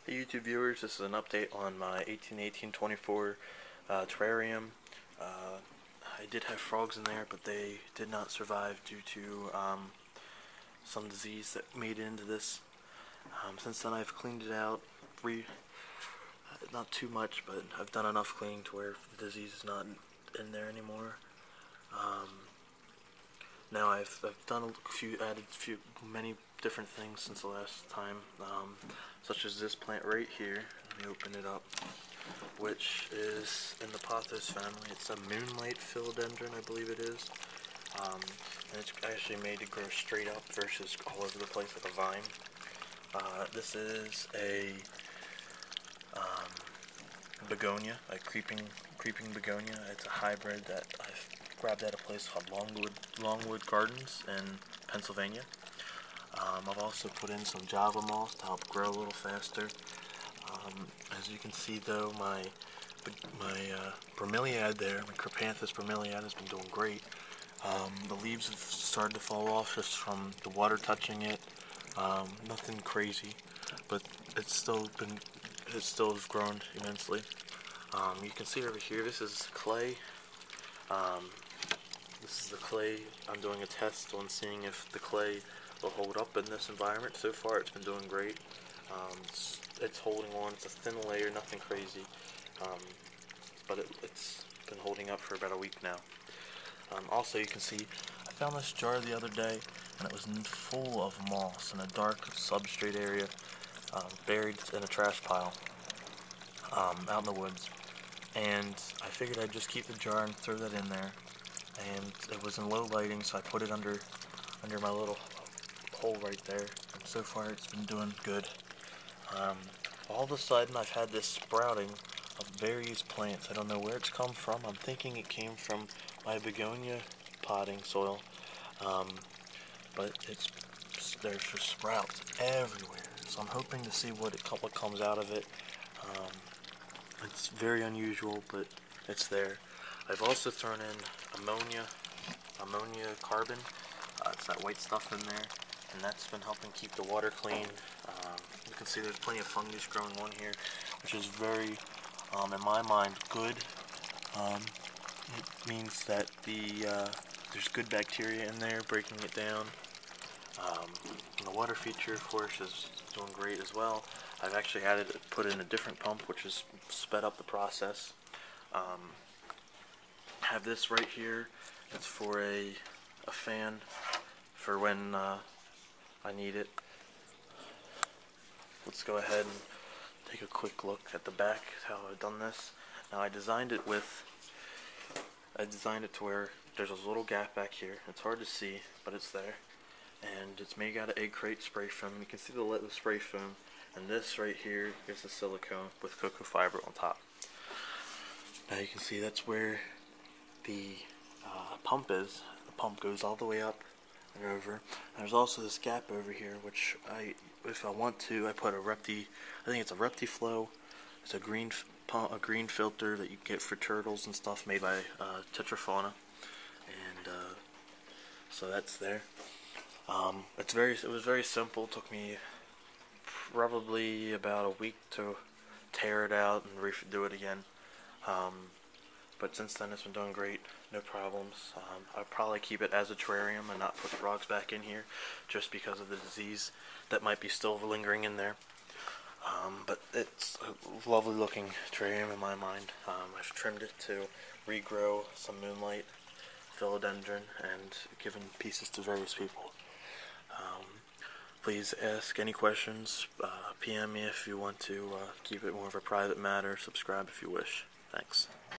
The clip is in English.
Hey YouTube viewers, this is an update on my 18-18-24 terrarium. I did have frogs in there, but they did not survive due to some disease that made it into this. Since then I've cleaned it out, not too much, but I've done enough cleaning to where the disease is not in there anymore. Now I've done many different things since the last time, such as this plant right here. Let me open it up, which is in the pothos family. It's a moonlight philodendron, I believe it is, and it's actually made to grow straight up versus all over the place like a vine. This is a begonia, a creeping begonia. It's a hybrid that I've grabbed at a place called Longwood Gardens in Pennsylvania. I've also put in some Java moss to help grow a little faster. As you can see though, my bromeliad there, my Crypanthus bromeliad, has been doing great. The leaves have started to fall off just from the water touching it. Nothing crazy, but it's still has grown immensely. You can see over here, this is clay. This is the clay. I'm doing a test on seeing if the clay will hold up in this environment. So far it's been doing great. It's holding on. It's a thin layer, nothing crazy, but it's been holding up for about a week now. Also, you can see I found this jar the other day and it was full of moss in a dark substrate area, buried in a trash pile out in the woods. And I figured I'd just keep the jar and throw that in there, and it was in low lighting, so I put it under my little hole right there, and so far it's been doing good. All of a sudden I've had this sprouting of various plants. I don't know where it's come from. I'm thinking it came from my begonia potting soil, but there's just sprouts everywhere, so I'm hoping to see what comes out of it. It's very unusual, but it's there. I've also thrown in ammonia carbon. It's that white stuff in there, and that's been helping keep the water clean. You can see there's plenty of fungus growing on here, which is very, in my mind, good. It means that there's good bacteria in there, breaking it down. And the water feature, of course, is doing great as well. I've actually put in a different pump, which has sped up the process. Have this right here. It's for a fan for when I need it. Let's go ahead and take a quick look at the back, how I've done this. Now I designed it to where there's a little gap back here. It's hard to see, but it's there. And it's made out of egg crate spray foam. You can see the spray foam. And this right here is the silicone with cocoa fiber on top. Now you can see that's where the pump is. The pump goes all the way up and over. And there's also this gap over here, which if I want to, I put I think it's a ReptiFlow. It's a green filter that you get for turtles and stuff, made by Tetrafauna. And so that's there. It was very simple. It took me probably about a week to tear it out and redo it again. But since then it's been doing great, no problems. I'll probably keep it as a terrarium and not put frogs back in here, just because of the disease that might be still lingering in there. But it's a lovely looking terrarium in my mind. I've trimmed it to regrow some moonlight philodendron and given pieces to various people. Please ask any questions, PM me if you want to keep it more of a private matter, subscribe if you wish. Thanks.